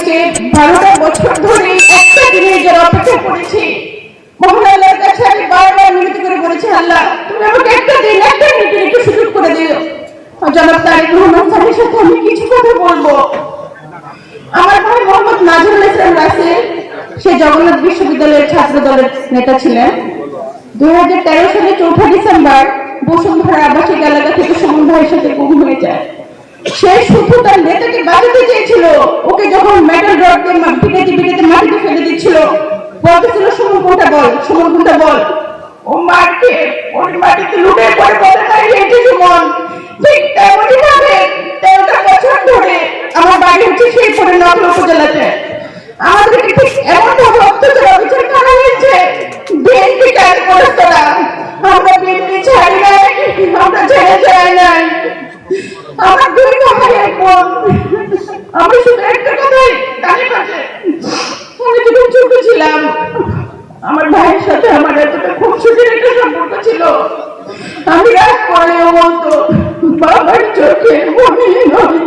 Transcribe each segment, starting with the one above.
থেকে 12টা বছর ধরে একটা দিনের জন্য অপেক্ষা করেছি। মহান আল্লাহর কাছে আমি বারবার মিনতি করে বলেছি, আল্লাহ তুমি আমাকে একটা দিন একটা মিনিটের একটু সুযোগ করে দিও। জনাব তারেক রহমান স্যারের সাথে আমি কিছু কথা বলবো। আমার ভাই মোহাম্মদ নাজরুল ইসলাম রাসেল, সে জগন্নাথ বিশ্ববিদ্যালয়ের ছাত্র দলের নেতা ছিলেন। 2013 সালে 4 ডিসেম্বর বসুন্ধরা আবাসিক এলাকা থেকে সুমন ভাইয়ের সাথে গুম হয়ে যায়। সে শুধু তার নেতাকে বাঁচাতে চেয়েছিল। ওকে যখন মেটাল রড দিয়ে পিটাতে মাটিতে ফেলে দিচ্ছিল, বলতেছিল সুমন কোনটা বল, সুমন কোনটা বল। ও মারকে ওর মাটিতে লুটে পড়ে বলে তাই হেঁটে সুমন। ঠিক তেমনই ভাবে 13টা বছর ধরে আমার বাড়ি হচ্ছে সেই পরে নকল উপজেলাতে। আমাদেরকে ঠিক এমন ভাবে অত্যাচার অবিচার করা হয়েছে। বিএনপি কাজ করেছে না, আমরা বিএনপি ছাড়ি নাই, আমরা ছেড়ে যাই নাই। আমার দুই ভাই এক বোন, আমি শুধু একটা কথাই কানে বাজে। আমি যখন ছোট ছিলাম আমার ভাইয়ের সাথে আমার এতটা খুব সুখের একটা সম্পর্ক ছিল। আমি রাগ করেও বলতো বাবার চোখে মনে নয়,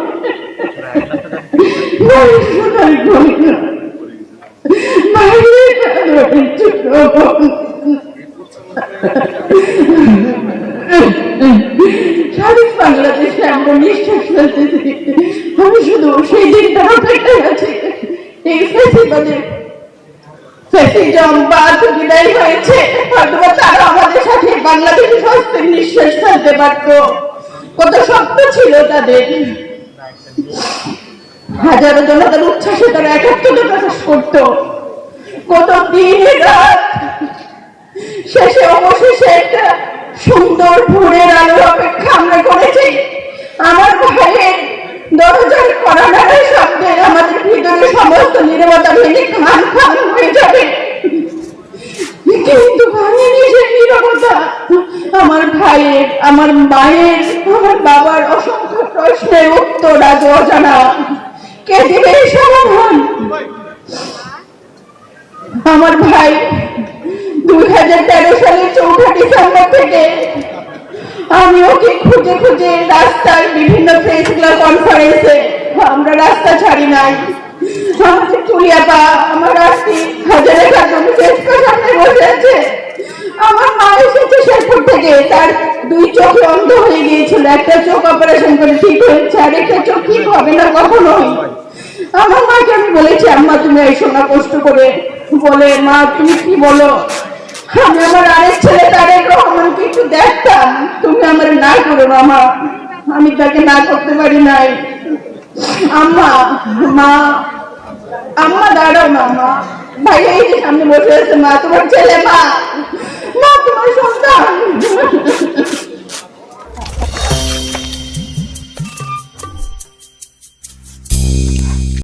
স্বাধীন বাংলাদেশে আমরা নিঃশ্বাস ফেলতেছি। আমি শুধু সেই দিনটার অপেক্ষায় আছি। এই ফেসিবাদের ফ্যাসিজম বাদ বিদায় হয়েছে, হয়তো তারা আমাদের সাথে বাংলাদেশে স্বস্তির নিঃশ্বাস ফেলতে পারত। কত স্বপ্ন ছিল তাদের। হাজারো জনতার উচ্ছ্বাসে তারা একাত্মতা প্রকাশ করত। কত দিন রাত শেষে অবশেষে একটা সুন্দর ভোরের আলোর অপেক্ষা আমরা করেছি। আমার ভাইয়ের দরজার কড়ানাড়ার শব্দে আমাদের ভিতরে সমস্ত নীরবতা ভেঙে খান খান হয়ে যাবে, কিন্তু ভাঙেনি সেই নীরবতা। আমার ভাইয়ের, আমার মায়ের, আমার বাবার অসংখ্য প্রশ্নের উত্তর আজ অজানা। কে দিবে সমাধান? আমার ভাই 2013 সালের 4 ডিসেম্বর থেকে আমি ওকে খুঁজে খুঁজে রাস্তায় বিভিন্ন প্রেস ক্লাব কনফারেন্সে, আমরা রাস্তা ছাড়ি নাই। আমাদের চুলিয়াপা, আমার আস্তি হাজারে কাজমি প্রেসের সামনে বসে আছে। আমার মা এসেছে শেরপুর থেকে, তার 2 চোখে অন্ধ হয়ে গিয়েছিল। একটা চোখ অপারেশন করে ঠিক হয়েছে, আর একটা চোখ ঠিক হবে না কখনোই। আমার মাকে আমি বলেছি, আম্মা তুমি এসো না কষ্ট করে। বলে, মা তুমি কি বলো? আমি আমার আরেক ছেলে তারেক রহমানকে একটু দেখতাম, তুমি আমার না করো না মা। আমি তাকে না করতে পারি নাই। আম্মা, মা, আম্মা দাঁড়াও না মা। ভাই এই যে সামনে বসে আছে, মা তোমার ছেলে। মা